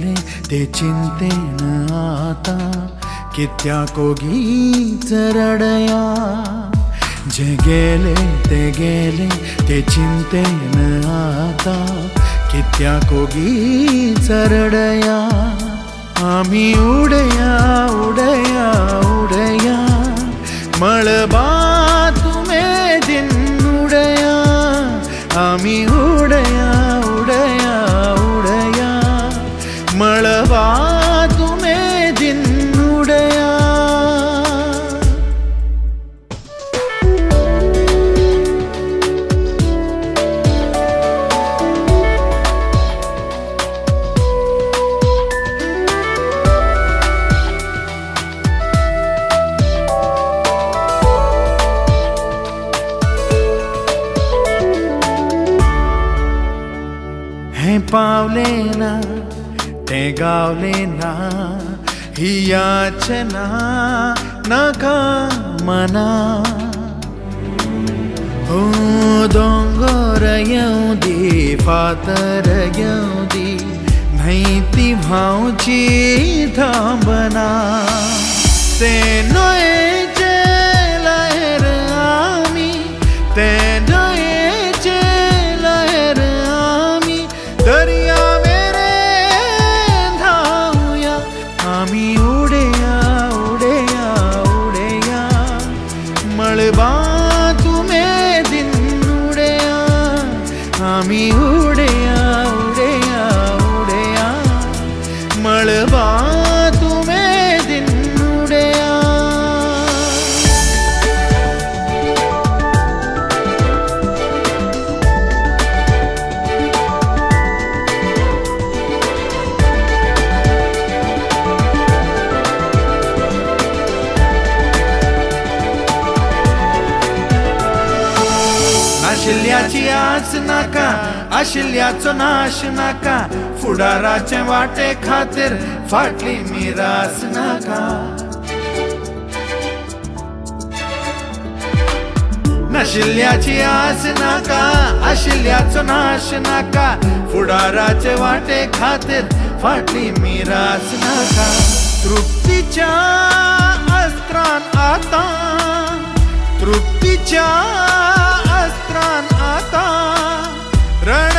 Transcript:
गेले ते चिंतेन आता, कित्या कोगीच रडया. जे गेले ते चिंतेन आता, कित्या कोगीच रडया. आम्ही उडया उडया उडया, मळबा तुम्हे दिन उडया. आम्ही उडया उडया उडया, मळबा तुम्हे दिन उडया. हे पावले ना ते गावले ना, ही याचना नका मना. हो दोंगर येऊ दे फातर येऊ दे, नाही ती भाऊची थांबना. ते नयेचे लहर आम्ही, ते नयेचे लहर आम्ही, दर्या मेरे धावूया. आम्ही उडया उडया उडया, मळबा तुम्हे दिन उडया. आम्ही उडया उडया उडया, मळबा तुम्हे दिन उडया. आशिल्ल्याची आस नाका, आशिल्ल्याचो नाश नाका, फुडाराचे वाटे खातीर फाटली मिरास नाका. नाशिल्ल्याची आस नाका, आशिल्ल्याचो नाश नाका, फुडाराचे वाटे खातीर फाटली मिरास नाका. तृप्तीच्या अस्त्रान आता, तृप्तीच्या अस्त्रान आता, रण